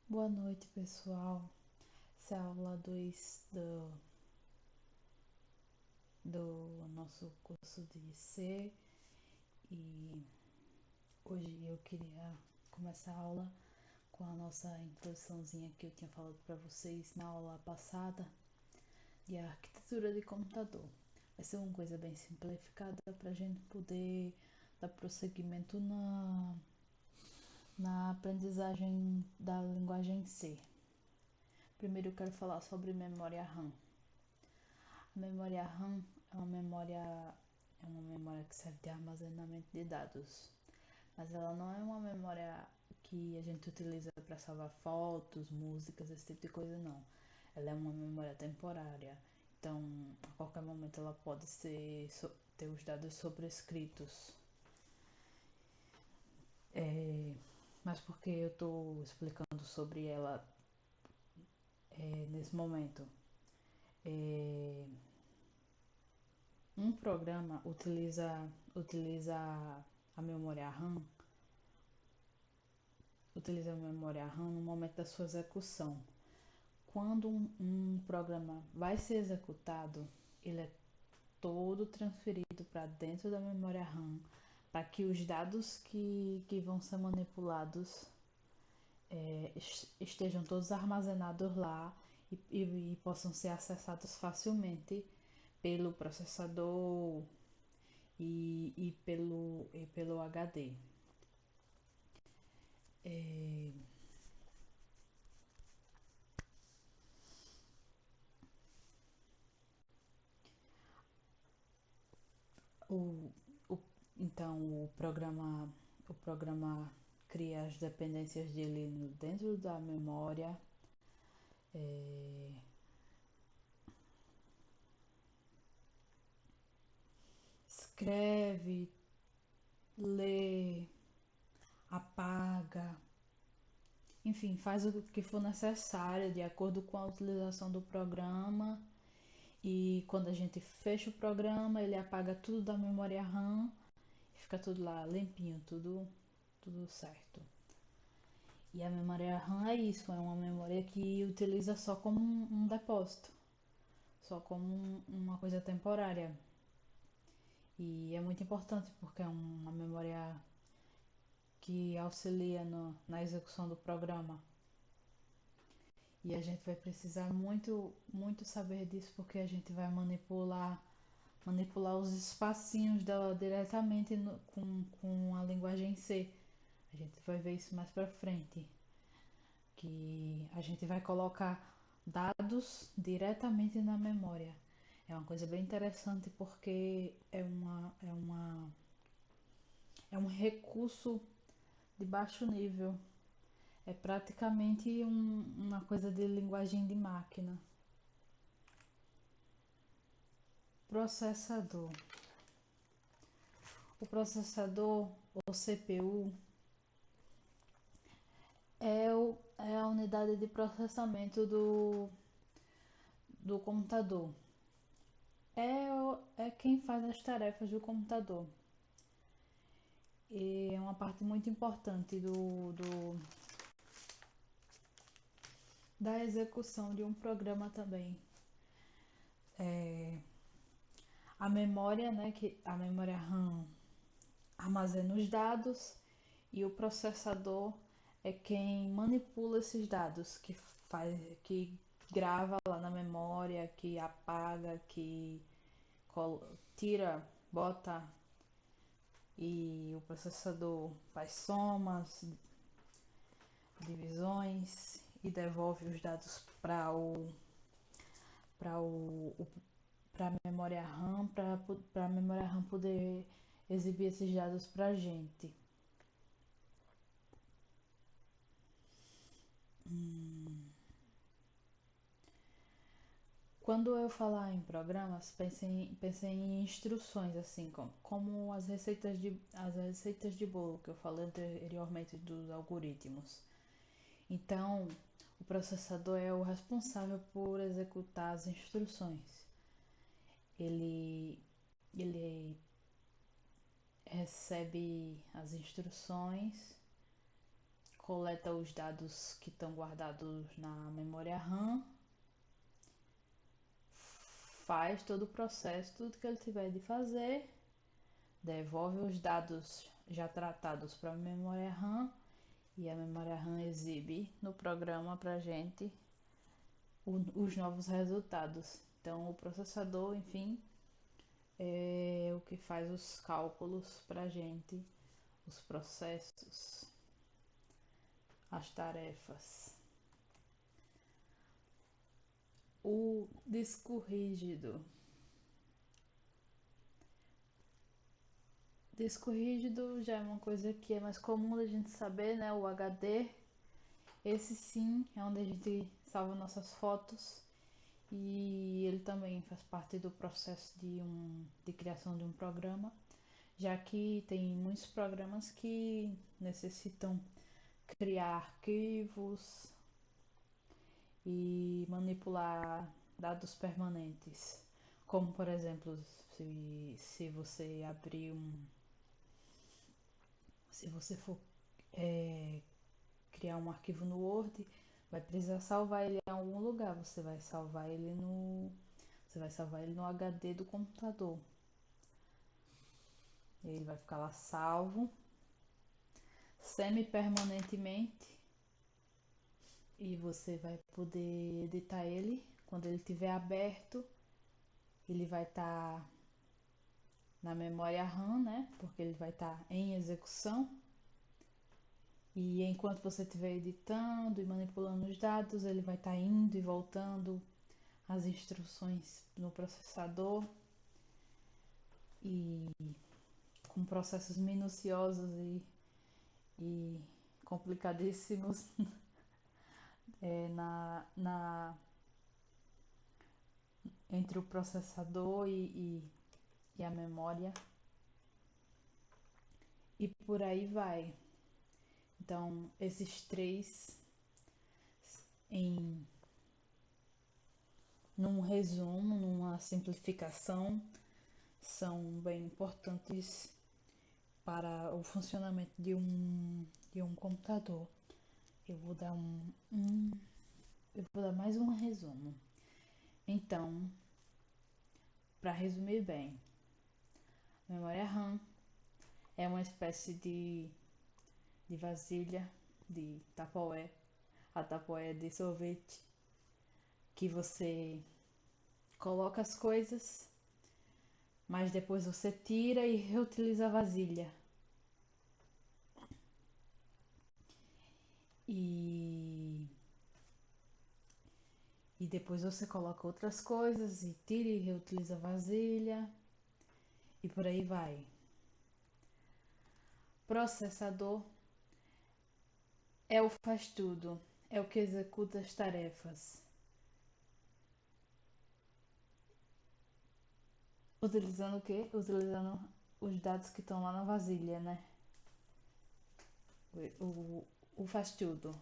Boa noite, pessoal. Essa é a aula 2 do nosso curso de C e hoje eu queria começar a aula com a nossa introduçãozinha que eu tinha falado para vocês na aula passada de arquitetura de computador. Vai ser uma coisa bem simplificada para a gente poder dar prosseguimento na aprendizagem da linguagem C. Primeiro eu quero falar sobre memória RAM. A memória RAM é uma memória que serve de armazenamento de dados, mas ela não é uma memória que a gente utiliza para salvar fotos, músicas, esse tipo de coisa, não. Ela é uma memória temporária, então a qualquer momento ela pode ter os dados sobrescritos. Mas por que eu estou explicando sobre ela nesse momento? É, um programa utiliza a memória RAM utiliza a memória RAM no momento da sua execução. Quando um programa vai ser executado, ele é todo transferido para dentro da memória RAM para que os dados que vão ser manipulados estejam todos armazenados lá e possam ser acessados facilmente pelo processador e pelo HD. É, o, o, então o programa cria as dependências dele dentro da memória, é, escreve, lê, apaga, enfim, faz o que for necessário de acordo com a utilização do programa. E quando a gente fecha o programa, ele apaga tudo da memória RAM e fica tudo lá limpinho, tudo certo. E a memória RAM é isso, é uma memória que utiliza só como um depósito, só como uma coisa temporária. E é muito importante porque é uma memória que auxilia na execução do programa. E a gente vai precisar muito, muito saber disso porque a gente vai manipular os espacinhos dela diretamente com a linguagem C. A gente vai ver isso mais pra frente, que a gente vai colocar dados diretamente na memória. É uma coisa bem interessante porque é um recurso de baixo nível. É praticamente uma coisa de linguagem de máquina. Processador. O processador, ou CPU, é a unidade de processamento do computador. É quem faz as tarefas do computador. E é uma parte muito importante da execução de um programa também. A memória, né, que a memória RAM armazena os dados e o processador é quem manipula esses dados, que grava lá na memória, que apaga, que tira, bota, e o processador faz somas, divisões e devolve os dados para a memória RAM, para a memória RAM poder exibir esses dados para a gente. Quando eu falar em programas, pensei em instruções, assim, como as receitas de bolo que eu falei anteriormente dos algoritmos. Então, o processador é o responsável por executar as instruções. Ele, ele recebe as instruções, coleta os dados que estão guardados na memória RAM, faz todo o processo, tudo que ele tiver de fazer, devolve os dados já tratados para a memória RAM e a memória RAM exibe no programa para a gente os novos resultados. Então, o processador, enfim, é o que faz os cálculos para a gente, os processos, as tarefas. O disco rígido. Disco rígido já é uma coisa que é mais comum da gente saber, né? O HD. Esse sim é onde a gente salva nossas fotos e ele também faz parte do processo de criação de um programa, já que tem muitos programas que necessitam criar arquivos e manipular dados permanentes. Como, por exemplo, se você abrir um. Se você for criar um arquivo no Word, vai precisar salvar ele em algum lugar. Você vai salvar ele no. Você vai salvar ele no HD do computador. Ele vai ficar lá salvo semi-permanentemente e você vai poder editar ele quando ele estiver aberto. Ele vai estar na memória RAM, né? Porque ele vai estar em execução. E enquanto você estiver editando e manipulando os dados, ele vai estar indo e voltando as instruções no processador e com processos minuciosos e complicadíssimos entre o processador e a memória e por aí vai. Então, esses três, em num resumo, numa simplificação, são bem importantes para o funcionamento de um computador. Eu vou dar eu vou dar mais um resumo. Então, para resumir bem, memória RAM é uma espécie de vasilha de tapoé, a tapoé de sorvete, que você coloca as coisas, mas depois você tira e reutiliza a vasilha. E, e depois você coloca outras coisas e tira e reutiliza a vasilha e por aí vai. Processador é o faz tudo, é o que executa as tarefas. Utilizando o quê? Utilizando os dados que estão lá na vasilha, né? O faz tudo.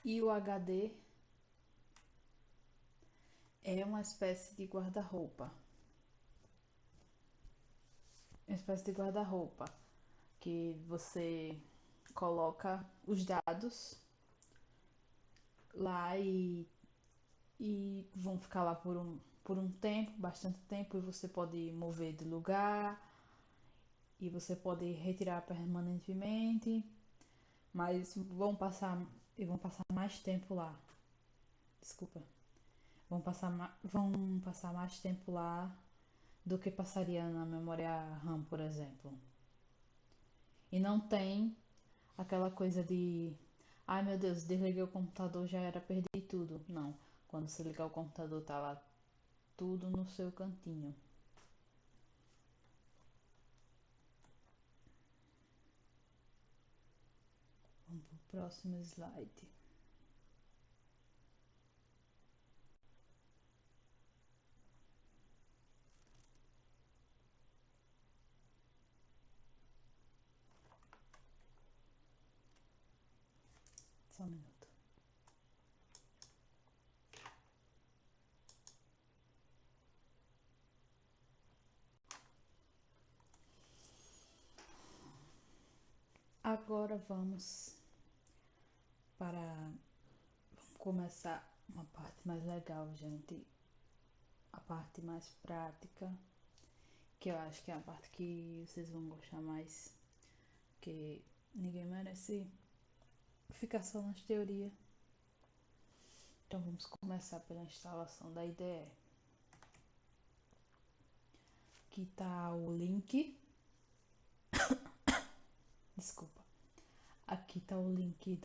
E o HD é uma espécie de guarda-roupa. Uma espécie de guarda-roupa que você coloca os dados lá e vão ficar lá por um tempo, bastante tempo, e você pode mover de lugar e você pode retirar permanentemente, mas vão passar mais tempo lá. Desculpa. Vão passar mais tempo lá do que passaria na memória RAM, por exemplo. E não tem aquela coisa de, ai meu Deus, desliguei o computador, já era, perdi tudo. Não, quando você ligar o computador tá lá tudo no seu cantinho. Vamos pro próximo slide. Só um minuto. Agora vamos para começar uma parte mais legal, gente. A parte mais prática, que eu acho que é a parte que vocês vão gostar mais, porque ninguém merece ficar só nas teorias. Então vamos começar pela instalação da IDE. Aqui tá o link. Desculpa. Aqui tá o link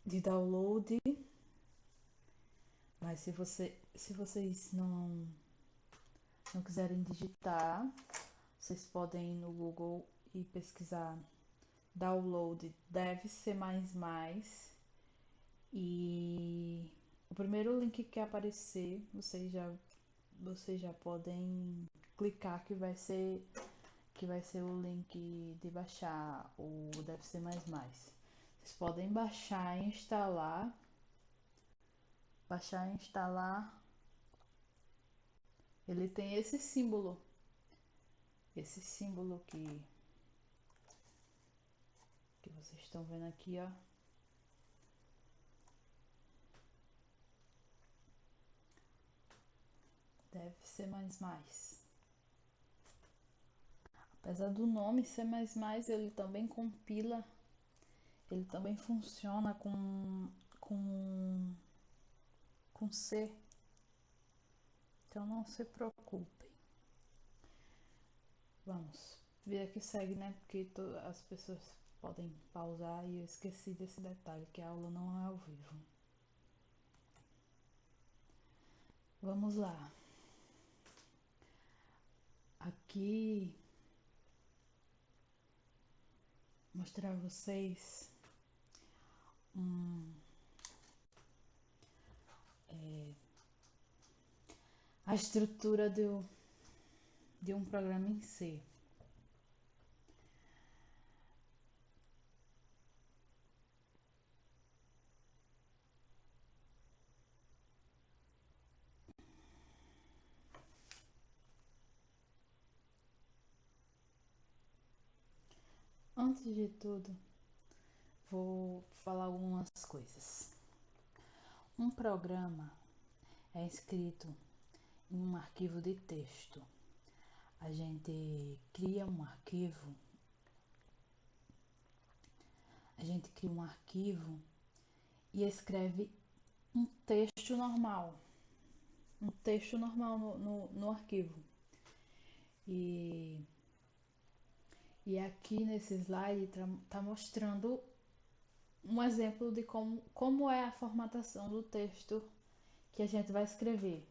de download. Mas se vocês não quiserem digitar, vocês podem ir no Google e pesquisar download deve ser e o primeiro link que aparecer, vocês já podem clicar que vai ser o link de baixar o deve ser mais. Vocês podem baixar e instalar. Ele tem esse símbolo que vocês estão vendo aqui, ó. Deve ser mais. Apesar do nome ser ele também compila, ele também funciona com C. Então não se preocupem. Vamos. Vida que segue, né? Porque as pessoas podem pausar e eu esqueci desse detalhe, que a aula não é ao vivo. Vamos lá. Aqui mostrar a vocês a estrutura de um programa em C. Antes de tudo, vou falar algumas coisas. Um programa é escrito em um arquivo de texto. A gente cria um arquivo, e escreve um texto normal no arquivo. E aqui nesse slide tá mostrando um exemplo de como é a formatação do texto que a gente vai escrever.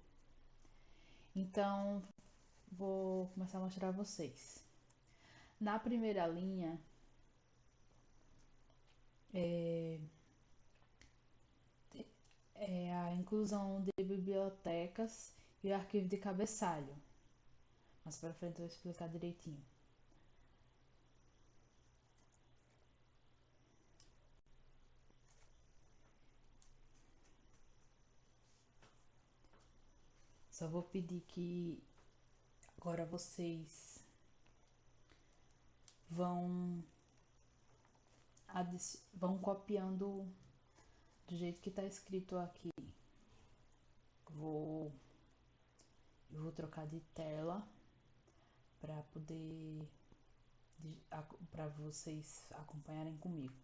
Então, vou começar a mostrar a vocês. Na primeira linha, é a inclusão de bibliotecas e o arquivo de cabeçalho. Mais para frente eu vou explicar direitinho. Só vou pedir que agora vocês vão copiando do jeito que está escrito aqui. Eu vou trocar de tela para para vocês acompanharem comigo.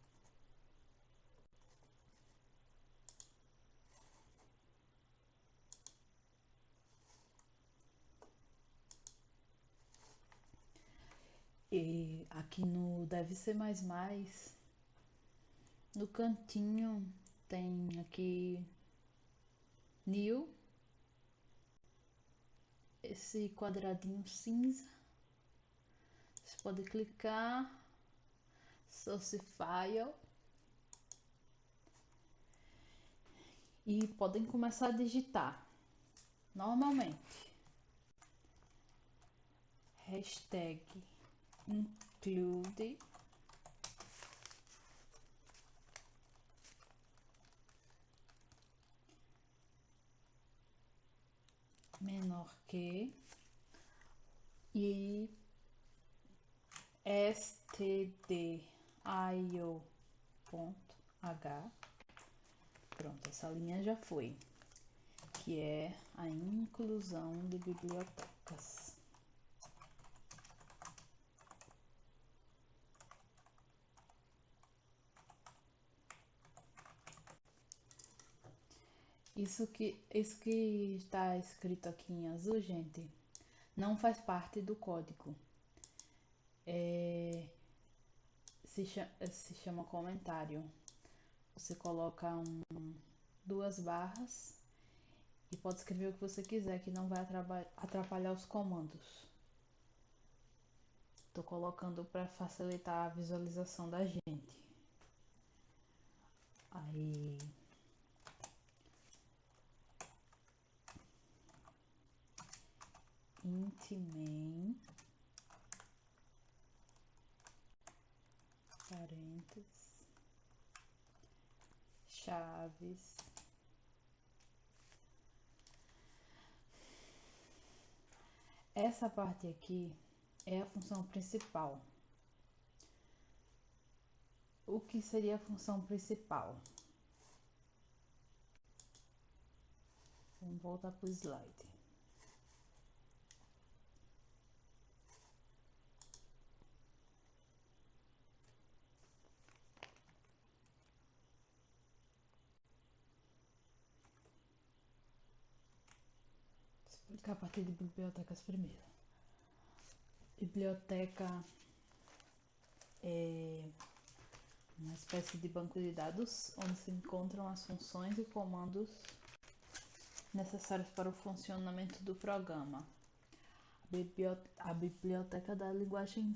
E aqui no deve ser no cantinho tem aqui new, esse quadradinho cinza. Você pode clicar, source file, e podem começar a digitar normalmente. Hashtag include menor que, e stdio.h. Pronto, essa linha já foi, que é a inclusão de bibliotecas. Isso que está escrito aqui em azul, gente, não faz parte do código. Se chama comentário. Você coloca duas barras e pode escrever o que você quiser, que não vai atrapalhar os comandos. Estou colocando para facilitar a visualização da gente. Aí, int main, parênteses, chaves, essa parte aqui é a função principal. O que seria a função principal? Vamos voltar para o slide. Vou explicar a partir de bibliotecas primeiro. Biblioteca é uma espécie de banco de dados onde se encontram as funções e comandos necessários para o funcionamento do programa. A biblioteca da linguagem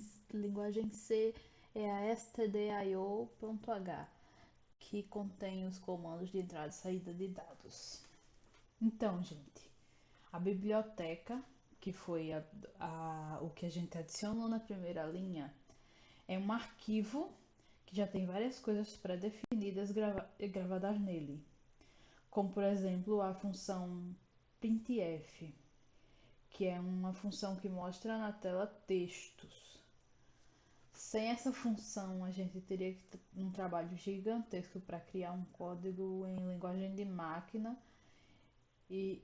C é a stdio.h, que contém os comandos de entrada e saída de dados. Então, gente, a biblioteca, que foi o que a gente adicionou na primeira linha, é um arquivo que já tem várias coisas pré-definidas gravadas nele, como por exemplo a função printf, que é uma função que mostra na tela textos. Sem essa função, a gente teria um trabalho gigantesco para criar um código em linguagem de máquina e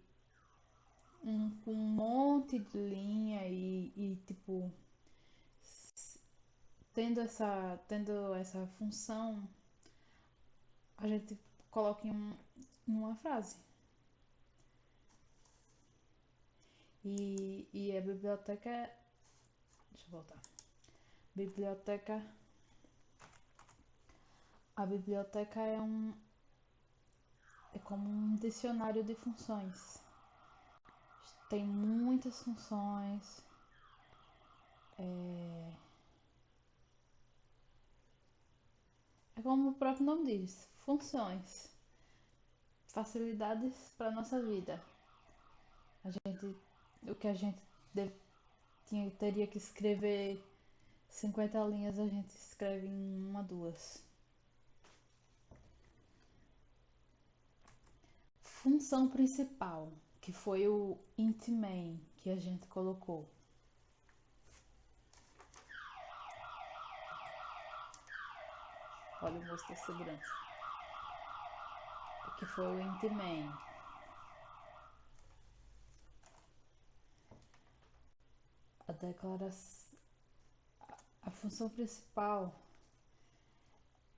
com um monte de linha e tipo, tendo essa função, a gente coloca em uma frase. E a biblioteca. Deixa eu voltar. Biblioteca. A biblioteca é como um dicionário de funções. Tem muitas funções. É como o próprio nome diz, funções. Facilidades para nossa vida. O que a gente teria que escrever 50 linhas, a gente escreve em uma, duas. Função principal, que foi o int main que a gente colocou. Olha o moço da segurança. Que foi o int main. A declaração. A função principal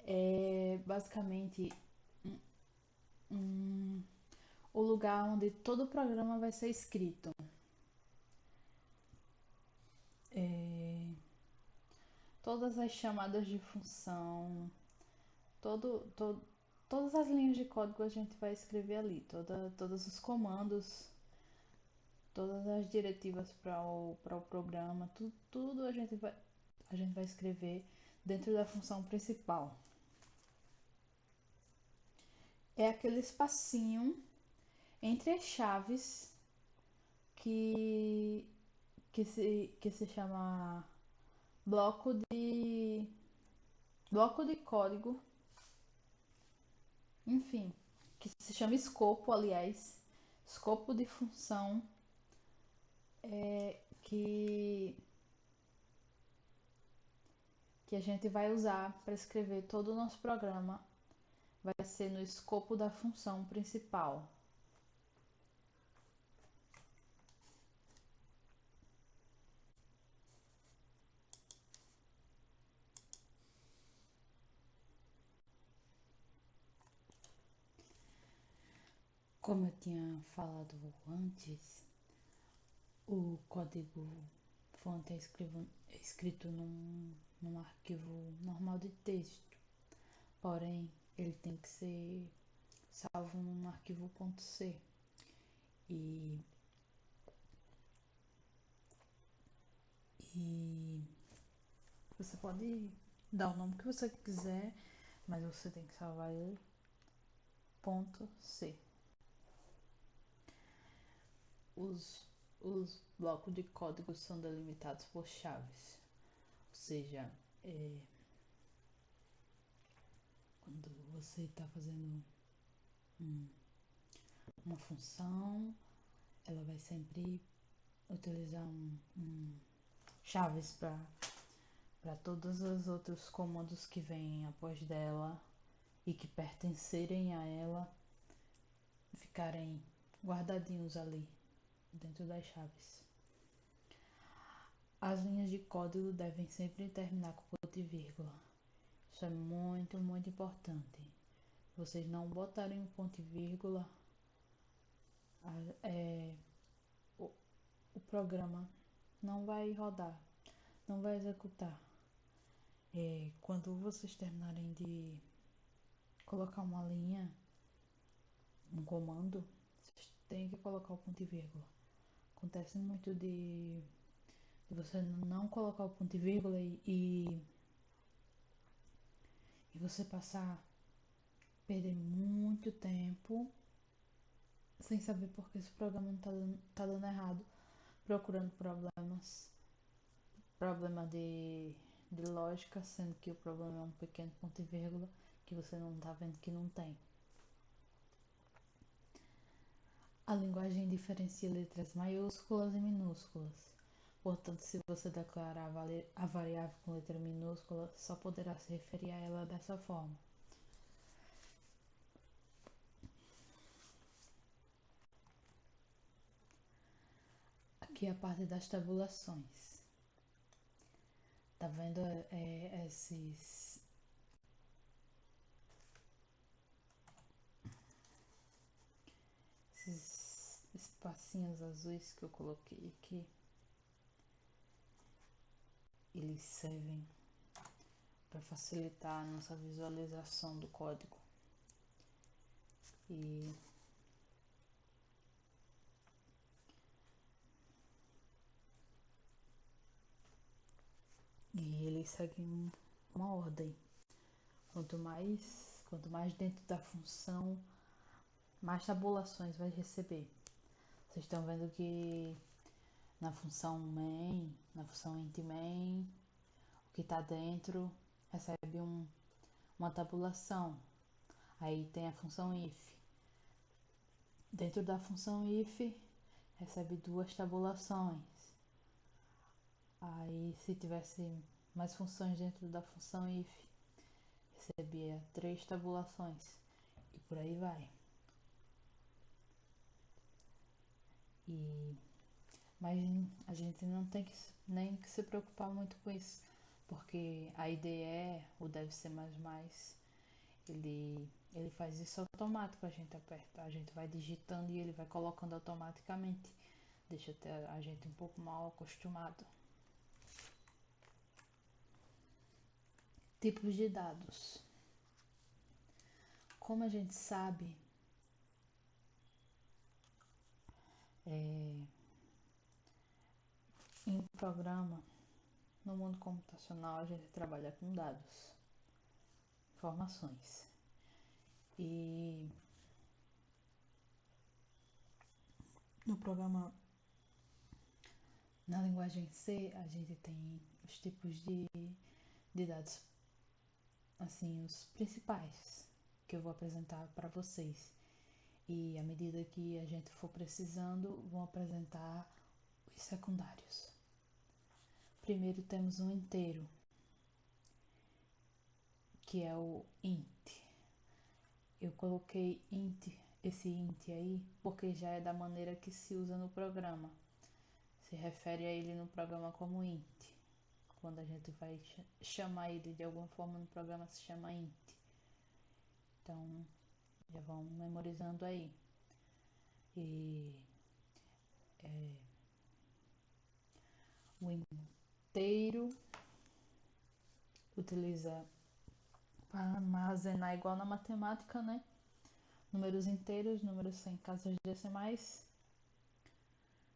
é basicamente o lugar onde todo o programa vai ser escrito. Todas as chamadas de função, todas as linhas de código a gente vai escrever ali, todos os comandos, todas as diretivas para o programa, tudo a gente vai escrever dentro da função principal. É aquele espacinho entre as chaves que se chama bloco de código, enfim, que se chama escopo, aliás, escopo de função, que que a gente vai usar para escrever todo o nosso programa vai ser no escopo da função principal. Como eu tinha falado antes, o código fonte é escrito num arquivo normal de texto, porém ele tem que ser salvo num arquivo .c. E, e você pode dar o nome que você quiser, mas você tem que salvar ele .c. Os blocos de código são delimitados por chaves, ou seja, quando você está fazendo uma função, ela vai sempre utilizar chaves para todos os outros comandos que vêm após dela e que pertencerem a ela ficarem guardadinhos ali dentro das chaves. As linhas de código devem sempre terminar com ponto e vírgula. Isso é muito, muito importante. Vocês não botarem um ponto e vírgula, o, o programa não vai rodar, não vai executar. Quando vocês terminarem de colocar uma linha, um comando, vocês têm que colocar o ponto e vírgula. Acontece muito de você não colocar o ponto e vírgula e você perder muito tempo sem saber por que esse programa não tá dando errado, procurando problema de lógica, sendo que o problema é um pequeno ponto e vírgula que você não tá vendo que não tem. A linguagem diferencia letras maiúsculas e minúsculas. Portanto, se você declarar a variável com letra minúscula, só poderá se referir a ela dessa forma. Aqui é a parte das tabulações. Tá vendo esses espacinhos azuis que eu coloquei aqui? Eles servem para facilitar a nossa visualização do código. E eles seguem uma ordem. Quanto mais dentro da função, mais tabulações vai receber. Vocês estão vendo que na função main, na função int main, o que está dentro recebe uma tabulação. Aí tem a função if. Dentro da função if recebe 2 tabulações. Aí se tivesse mais funções dentro da função if, recebia 3 tabulações e por aí vai. Mas a gente não tem nem que se preocupar muito com isso, porque a IDE, o Deve Ser++, ele faz isso automático, a gente vai digitando e ele vai colocando automaticamente, deixa a gente um pouco mal acostumado. Tipos de dados. Como a gente sabe, em programa, no mundo computacional, a gente trabalha com dados, informações. E no programa, na linguagem C, a gente tem os tipos de dados, assim, os principais que eu vou apresentar para vocês. E à medida que a gente for precisando, vão apresentar os secundários. Primeiro temos um inteiro. que é o int. Eu coloquei esse int aí, porque já é da maneira que se usa no programa. Se refere a ele no programa como int. Quando a gente vai chamar ele de alguma forma no programa, se chama int. Então, já vão memorizando aí. E o inteiro utiliza para armazenar igual na matemática, né? Números inteiros, números sem casas decimais,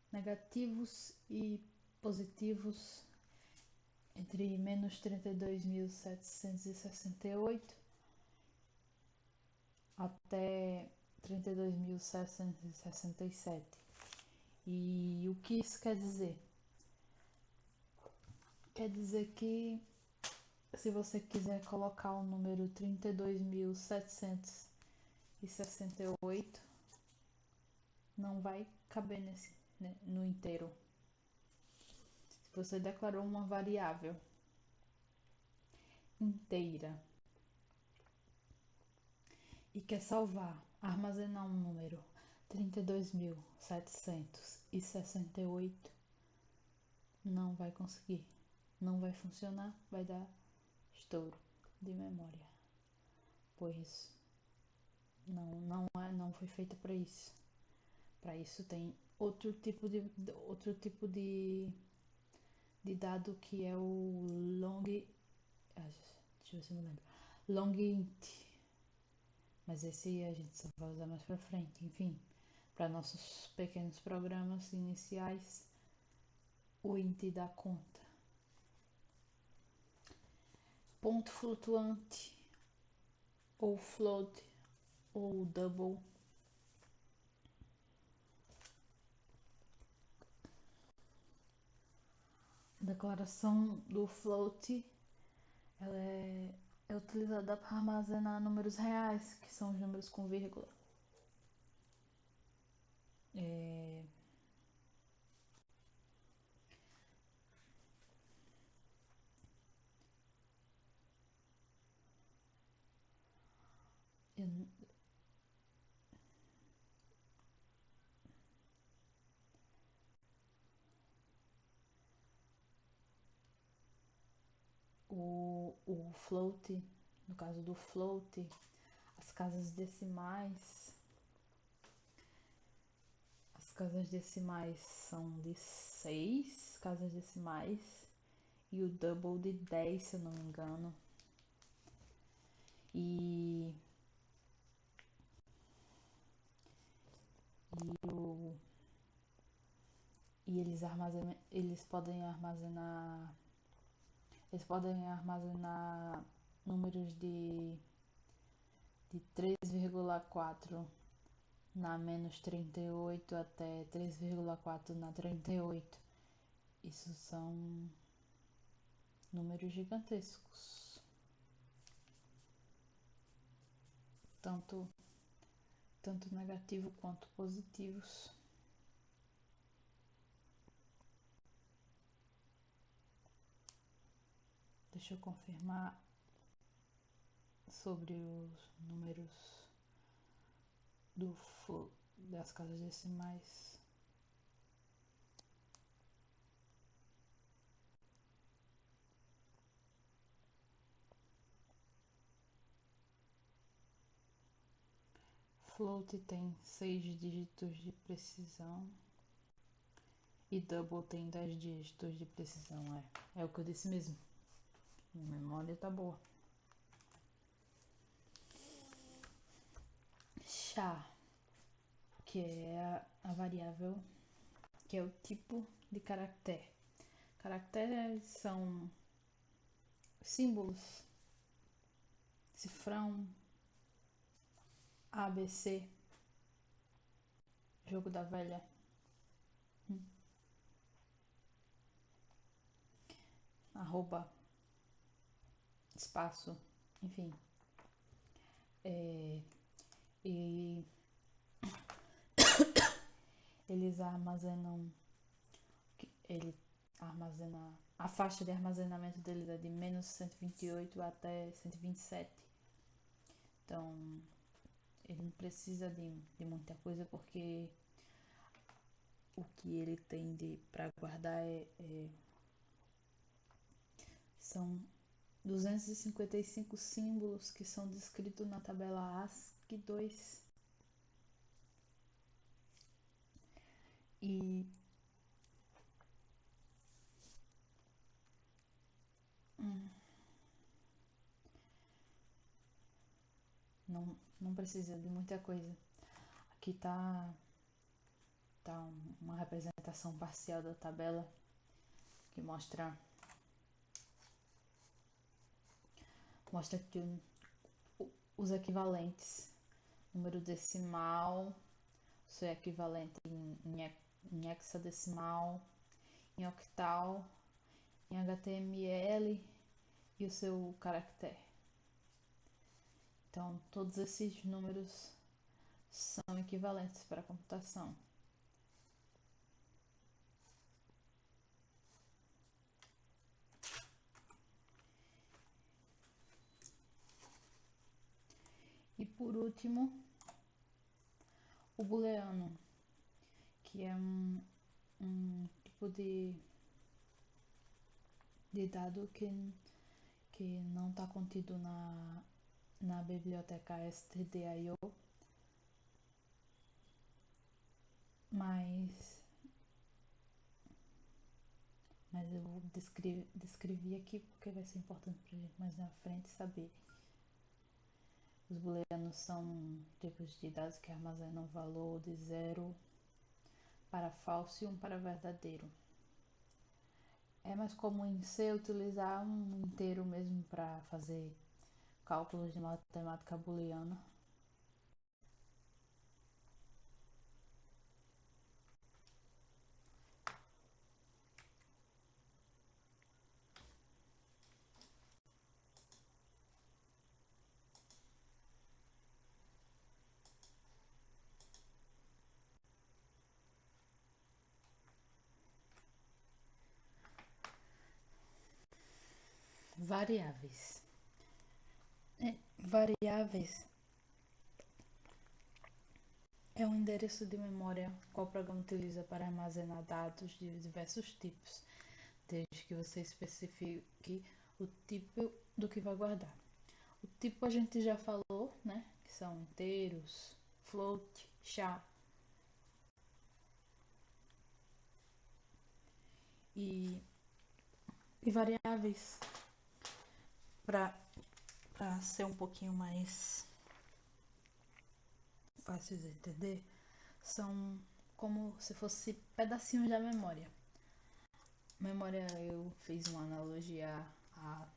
negativos e positivos entre menos 32.768 até 32.767. E o que isso quer dizer? Quer dizer que se você quiser colocar o número 32.768, não vai caber no inteiro. Se você declarou uma variável inteira e quer salvar, armazenar um número 32.768, não vai conseguir, não vai funcionar, vai dar estouro de memória, pois não foi feita para isso. Para isso tem outro tipo de dado que é o long, deixa eu ver se eu me lembro, long int, mas esse a gente só vai usar mais para frente. Enfim, para nossos pequenos programas iniciais, o int dá conta. Ponto flutuante, ou float, ou double. A declaração do float, ela é utilizada para armazenar números reais, que são os números com vírgula. É, o float, no caso do float, as casas decimais são de 6 casas decimais e o double de 10, se eu não me engano. E, e, o, e eles podem armazenar números de 3,4 na menos 38 até 3,4 na 38. Isso são números gigantescos. Tanto negativo quanto positivos. Deixa eu confirmar sobre os números das casas decimais. Float tem 6 dígitos de precisão e double tem 10 dígitos de precisão. É o que eu disse mesmo. Minha memória tá boa. Chá, que é a variável, que é o tipo de caractere. Caracteres são símbolos, cifrão, ABC, jogo da velha. Arroba, espaço, enfim. E eles armazenam, ele armazenar. A faixa de armazenamento dele é de menos 128 até 127. Então, ele não precisa de muita coisa, porque o que ele tem para guardar são 255 símbolos que são descritos na tabela ASCII 2. E não precisa de muita coisa. Aqui tá uma representação parcial da tabela que mostra que os equivalentes, número decimal, seu equivalente em hexadecimal, em octal, em HTML e o seu caractere. Então, todos esses números são equivalentes para a computação. E por último, o booleano, que é um tipo de dado que não está contido na biblioteca stdio, mas eu vou descrever aqui porque vai ser importante para a gente mais na frente saber. Os booleanos são tipos de dados que armazenam o valor de 0 para falso e 1 para verdadeiro. É mais comum em C utilizar um inteiro mesmo para fazer cálculos de matemática booleana. Variáveis. Variáveis é um endereço de memória qual o programa utiliza para armazenar dados de diversos tipos, desde que você especifique o tipo do que vai guardar. O tipo a gente já falou, né? Que são inteiros, float, char. E variáveis, para ser um pouquinho mais fácil de entender, são como se fosse pedacinhos da memória. Memória, eu fiz uma analogia a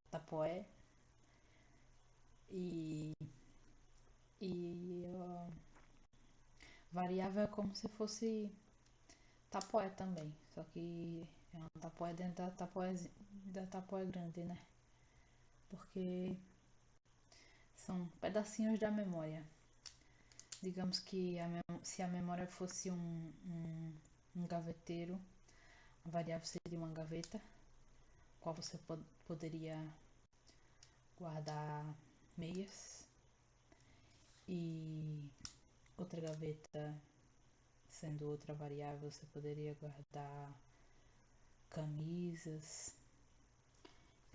tapoé e variável é como se fosse tapoé também, só que é uma tapoé dentro da tapoé grande, né? Porque são pedacinhos da memória. Digamos que se a memória fosse um gaveteiro, a variável seria uma gaveta, qual você poderia guardar meias, e outra gaveta, sendo outra variável, você poderia guardar camisas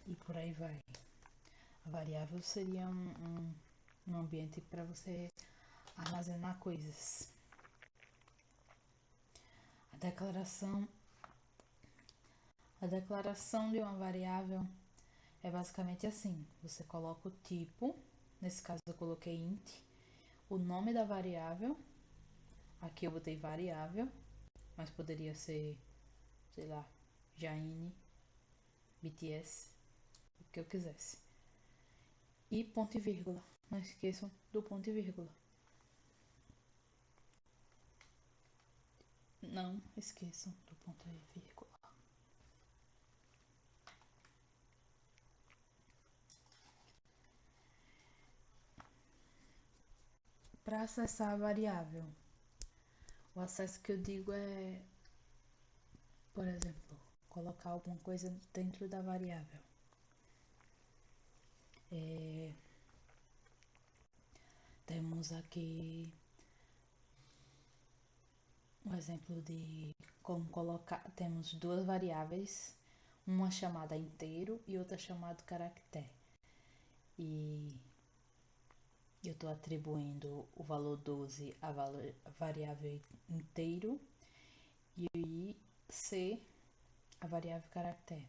e por aí vai. A variável seria um ambiente para você armazenar coisas. A declaração de uma variável é basicamente assim: você coloca o tipo, nesse caso eu coloquei int, o nome da variável, aqui eu botei variável, mas poderia ser, sei lá, Jaine, BTS, o que eu quisesse. E ponto e vírgula, não esqueçam do ponto e vírgula. Não esqueçam do ponto e vírgula. Para acessar a variável, o acesso que eu digo é por exemplo, colocar alguma coisa dentro da variável. Temos aqui um exemplo de como colocar. Temos duas variáveis, uma chamada inteiro e outra chamada caractere. E eu estou atribuindo o valor 12 à variável inteiro e C a variável caractere.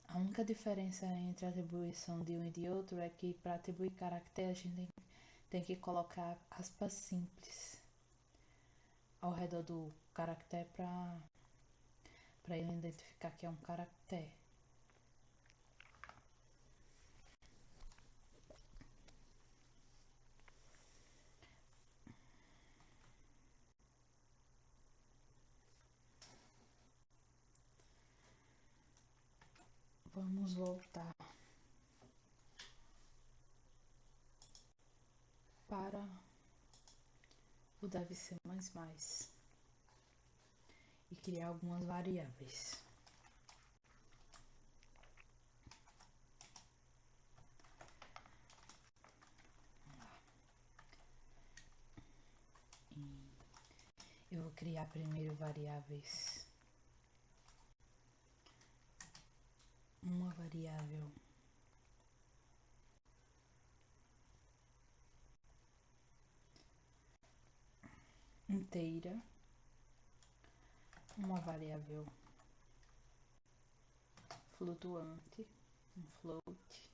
A única diferença entre a atribuição de um e de outro é que para atribuir caractere a gente tem que colocar aspas simples ao redor do caractere para ele identificar que é um caractere. Vamos voltar para o deve ser mais e criar algumas variáveis. Eu vou criar primeiro variáveis. Uma variável inteira, uma variável flutuante, um float.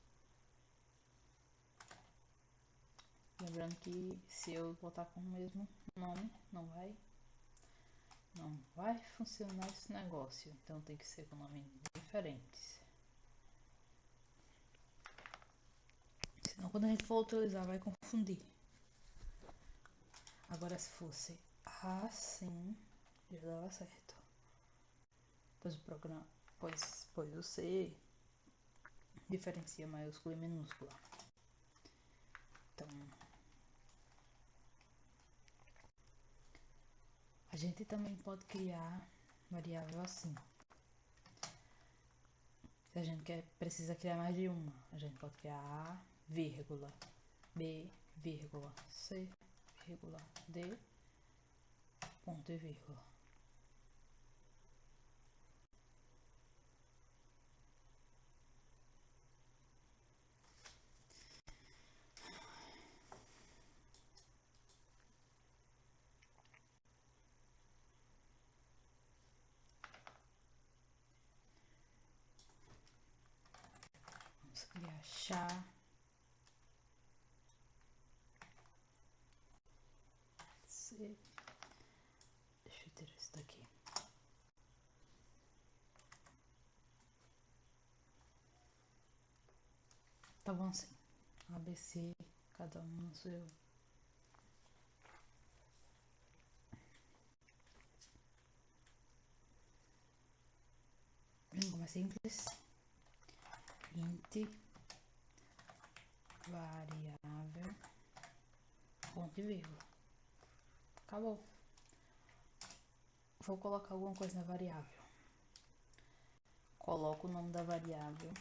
Lembrando que se eu botar com o mesmo nome, não vai funcionar esse negócio. Então tem que ser com nomes diferentes. Senão quando a gente for utilizar vai confundir. Agora se fosse assim, já dava certo. Pois o programa, pois o C diferencia maiúscula e minúscula. Então a gente também pode criar variável assim. Se a gente precisa criar mais de uma, a gente pode criar A, vírgula, B, vírgula, C, vírgula, D, ponto e vírgula. Vamos criar chá, C. Deixa eu tirar isso daqui. Tá bom assim. ABC, cada um no seu. Vem como é simples. Int variável ponto e vírgula. Acabou. Vou colocar alguma coisa na variável. Coloco o nome da variável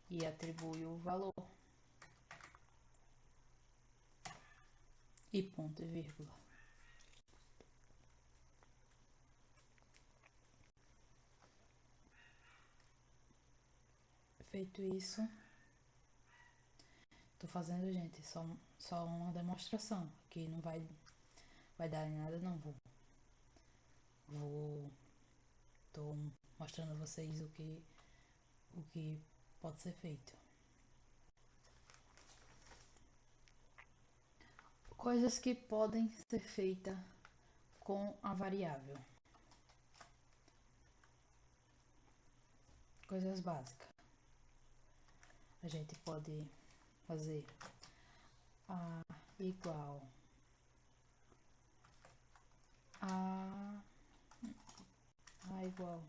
e atribuo o valor. E ponto e vírgula. Feito isso, tô fazendo, gente, só uma demonstração, que não vai dar em nada, não. Tô mostrando a vocês o que pode ser feito. Coisas que podem ser feitas com a variável. Coisas básicas. A gente pode fazer A igual A, A igual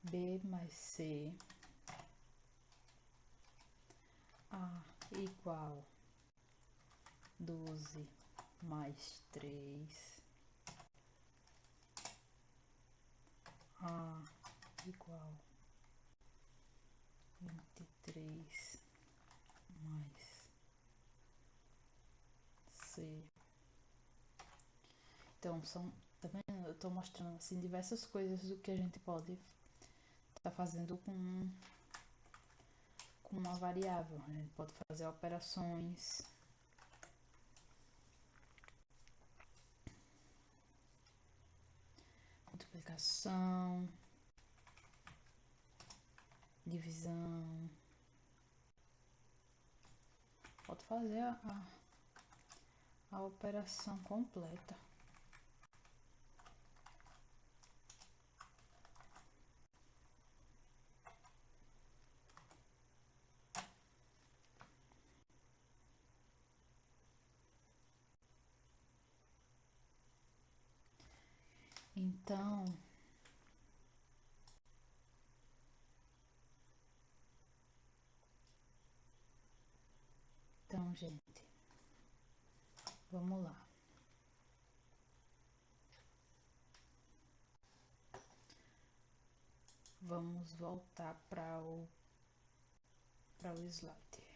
B mais C, A igual 12 mais 3 A igual 23 mais C. Então, tá vendo? Eu tô mostrando assim diversas coisas do que a gente pode estar fazendo com uma variável. A gente pode fazer operações, multiplicação, divisão, pode fazer a operação completa. Então, gente, vamos lá. Vamos voltar para o slide.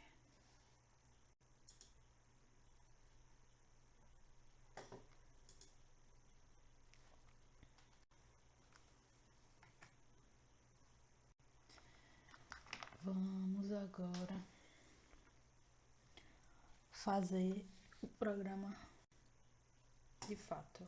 Vamos agora fazer o programa de fato.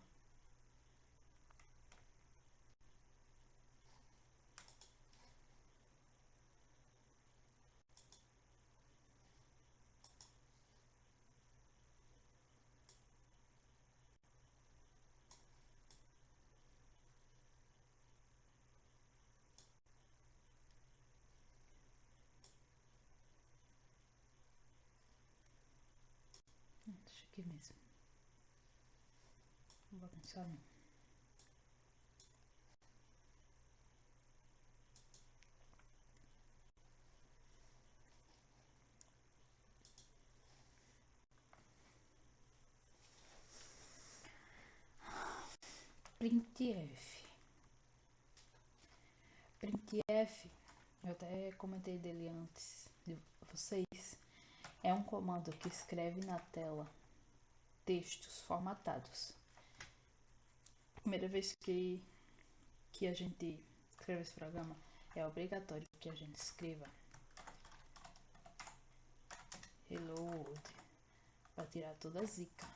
Deixa aqui mesmo. Não vou bagunçar não. Printf. Printf, eu até comentei dele antes de vocês, é um comando que escreve na tela textos formatados. Primeira vez que a gente escreve esse programa, é obrigatório que a gente escreva hello world para tirar toda a zica.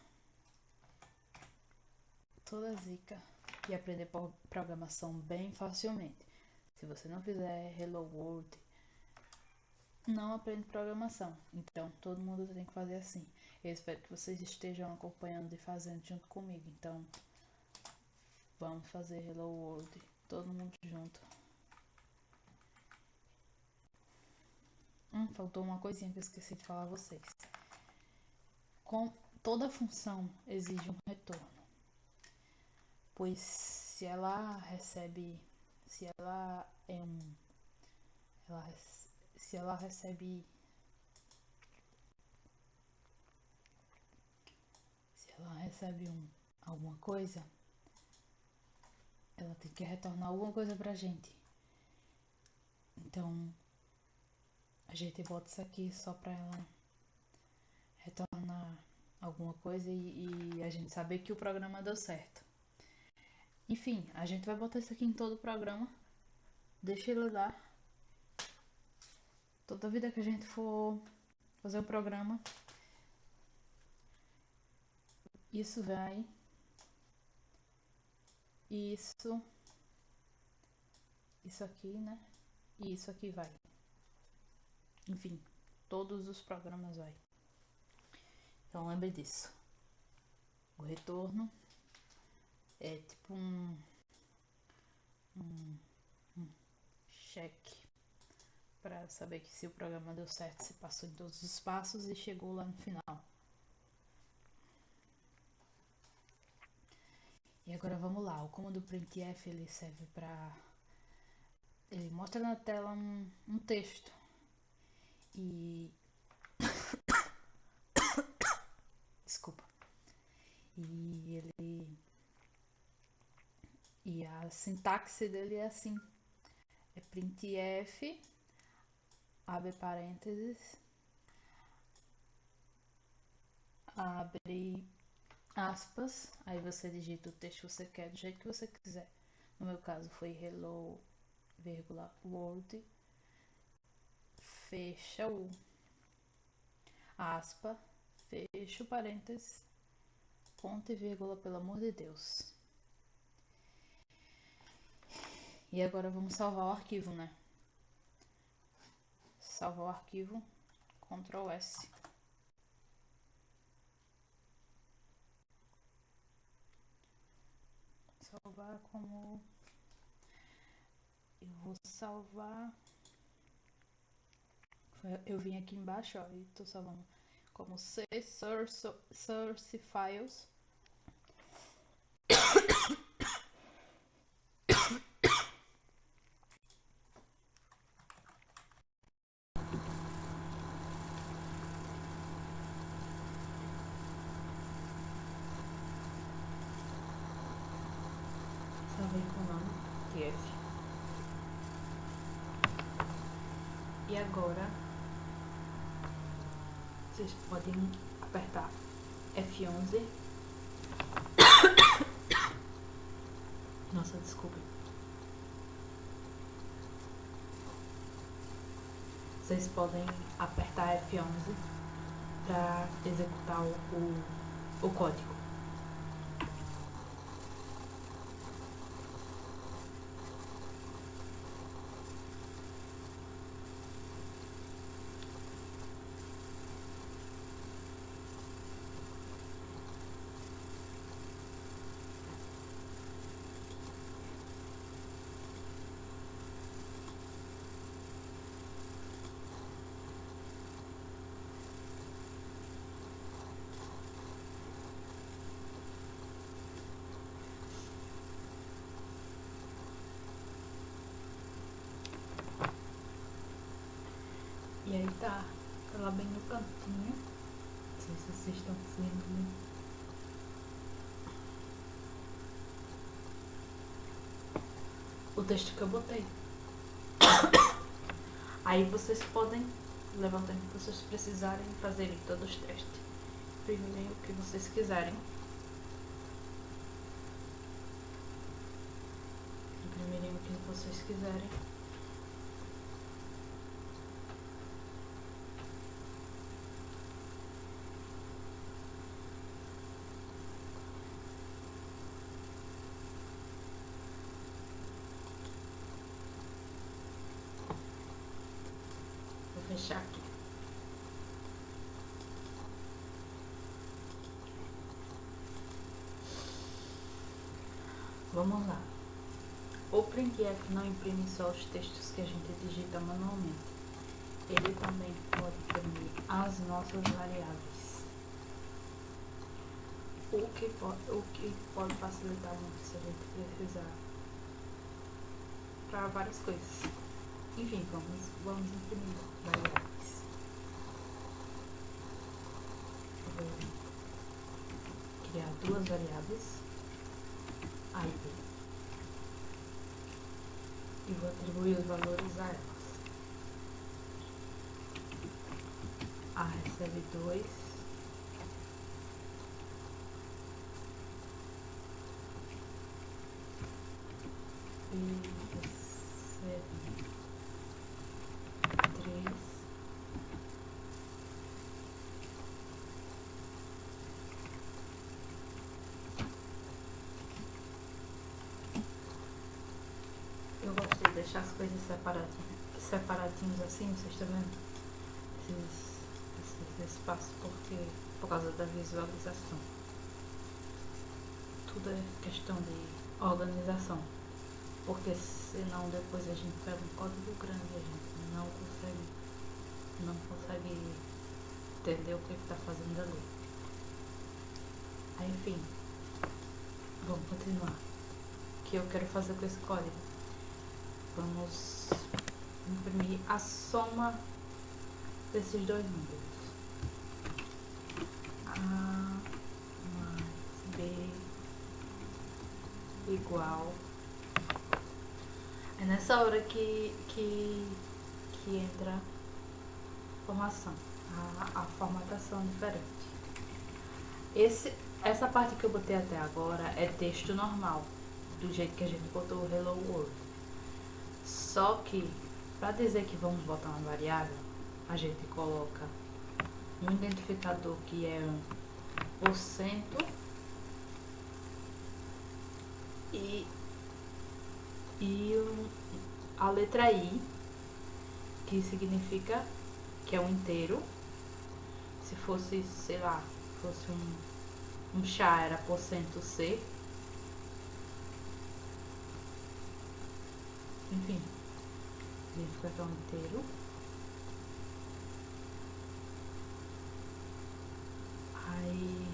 E aprender programação bem facilmente. Se você não fizer hello world, não aprende programação. Então, todo mundo tem que fazer assim. Eu espero que vocês estejam acompanhando e fazendo junto comigo. Então, vamos fazer hello world, todo mundo junto. Faltou uma coisinha que eu esqueci de falar a vocês. Toda função exige um retorno, pois se ela recebe, se ela é um, ela, se ela recebe, se ela recebe alguma coisa, ela tem que retornar alguma coisa pra gente. Então, a gente bota isso aqui só pra ela retornar alguma coisa e a gente saber que o programa deu certo. Enfim, a gente vai botar isso aqui em todo o programa. Deixa ele lá. Toda vida que a gente for fazer um programa, isso vai. Isso aqui, né? E isso aqui vai. Enfim, todos os programas vai. Então lembre disso. O retorno é tipo um cheque para saber que se o programa deu certo, se passou em todos os passos e chegou lá no final. E agora vamos lá. O comando printf ele serve para ele mostra na tela um texto e desculpa. a sintaxe dele é assim: é printf, abre parênteses, abre aspas, aí você digita o texto que você quer do jeito que você quiser. No meu caso foi hello, vírgula, world, fecha o aspa, fecha o parênteses, ponto e vírgula, pelo amor de Deus. E agora vamos salvar o arquivo, né? Salvar o arquivo, Ctrl S. Salvar como... Eu vou salvar... Eu vim aqui embaixo, ó, e tô salvando como C source files. Salvei com o nome TF. E agora vocês podem apertar F11. Nossa, desculpe. Vocês podem apertar F11 para executar o código. E aí tá lá bem no cantinho. Não sei se vocês estão vendo. O texto que eu botei. Aí vocês podem levar o tempo que vocês precisarem fazerem todos os testes. Imprimirem o que vocês quiserem. Imprimirem o que vocês quiserem. Vou fechar aqui. Vamos lá. O printf não imprime só os textos que a gente digita manualmente. Ele também pode imprimir as nossas variáveis. O que pode facilitar muito se a gente precisar para várias coisas. Enfim, vamos imprimir variáveis. Eu vou criar duas variáveis, A e B, e vou atribuir os valores a elas. A recebe 2, e recebe 3, eu gosto de deixar as coisas separadinhos assim, vocês estão vendo? Esses espaços, por causa da visualização. Tudo é questão de organização. Porque senão depois a gente pega um código grande e a gente não consegue entender o que está fazendo ali. Aí, enfim, vamos continuar. O que eu quero fazer com esse código? Vamos imprimir a soma desses dois números. A mais B igual É nessa hora que entra a formação, a formatação diferente. Essa parte que eu botei até agora é texto normal, do jeito que a gente botou o Hello World. Só que, para dizer que vamos botar uma variável, a gente coloca um identificador que é um porcento e a letra I, que significa que é um inteiro. Se fosse, sei lá, fosse um chá, era porcento C. Enfim, significa que é um inteiro. Aí,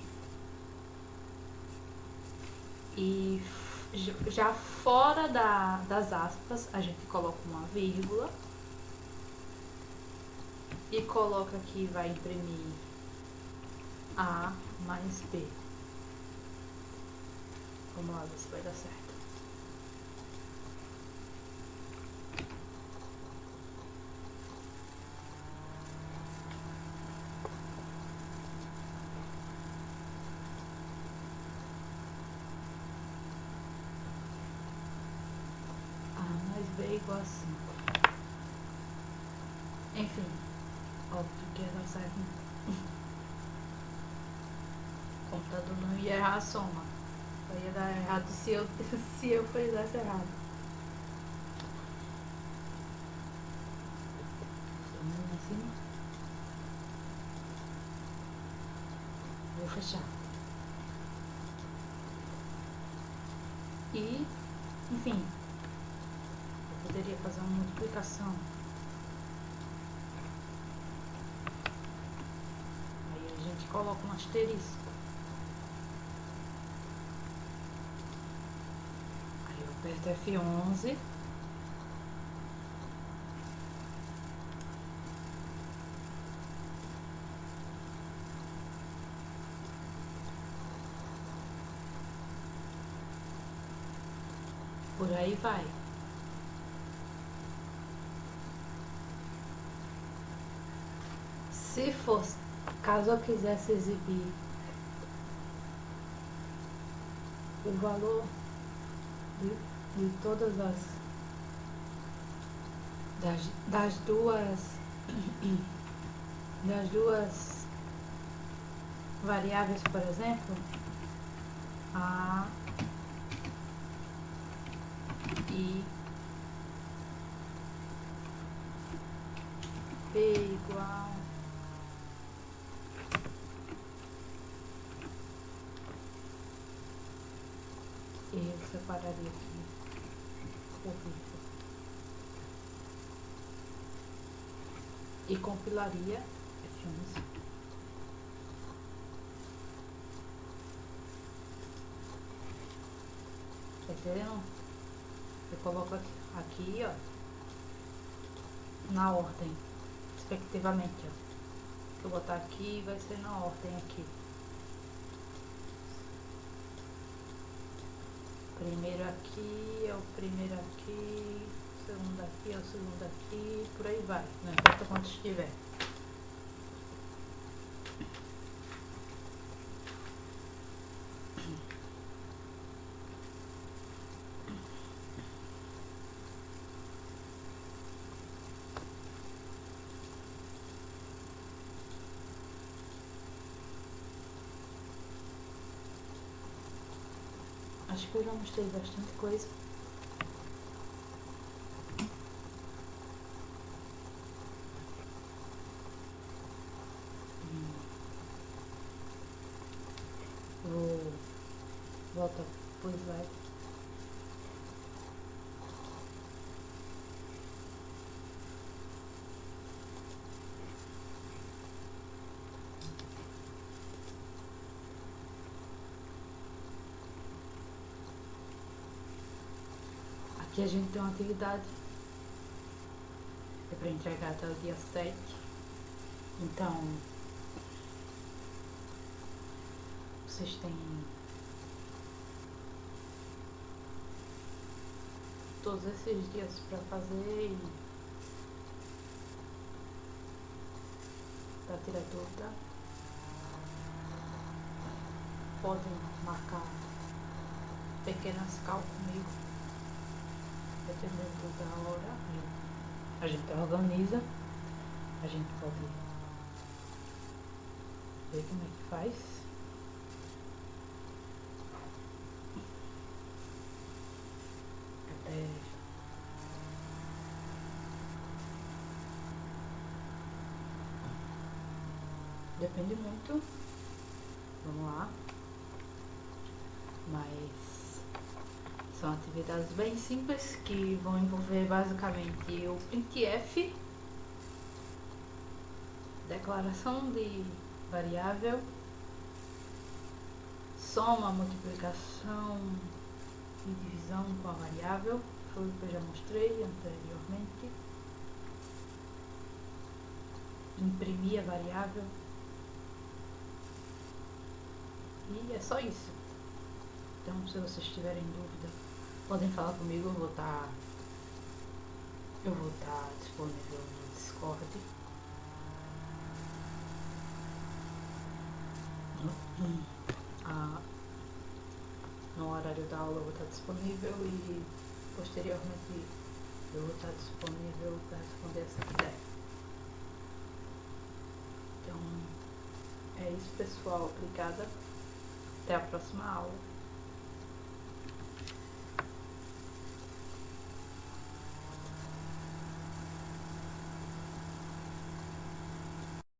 e já fora das aspas, a gente coloca uma vírgula e coloca que vai imprimir A mais B. Vamos lá ver se vai dar certo. A mais B igual a 5. Enfim, óbvio que ia dar certo. O computador não ia errar a soma. Só ia dar errado se eu fizesse errado. Em cima. Vou fechar. E, enfim, eu poderia fazer uma multiplicação. Aí a gente coloca um asterisco. Aí eu aperto F11. Por aí vai. Se fosse, caso eu quisesse exibir o valor de todas das duas variáveis, por exemplo, A e B igual e eu separaria aqui o vírgula e compilaria F11. Tá entendendo? Eu coloco aqui, ó, na ordem, respectivamente, ó. Se eu botar aqui, vai ser na ordem aqui. Primeiro aqui, é o primeiro aqui, segundo aqui, é o segundo aqui, por aí vai, não importa quanto estiver. Acho que eu já mostrei bastante coisa. Vou voltar pro slide. Aqui a gente tem uma atividade, é para entregar até o dia 7. Então, vocês têm todos esses dias para fazer e para tirar dúvida, podem marcar pequenas cal comigo, dependendo da hora. A gente organiza, a gente pode ver como é que faz. Até depende muito, vamos lá, mas são atividades bem simples que vão envolver basicamente o printf, declaração de variável, soma, multiplicação e divisão com a variável, foi o que eu já mostrei anteriormente. Imprimir a variável. E é só isso. Então, se vocês tiverem dúvida, podem falar comigo, eu vou estar disponível no Discord. No horário da aula eu vou estar disponível e posteriormente eu vou estar disponível para responder essa ideia. Então é isso, pessoal. Obrigada. Até a próxima aula.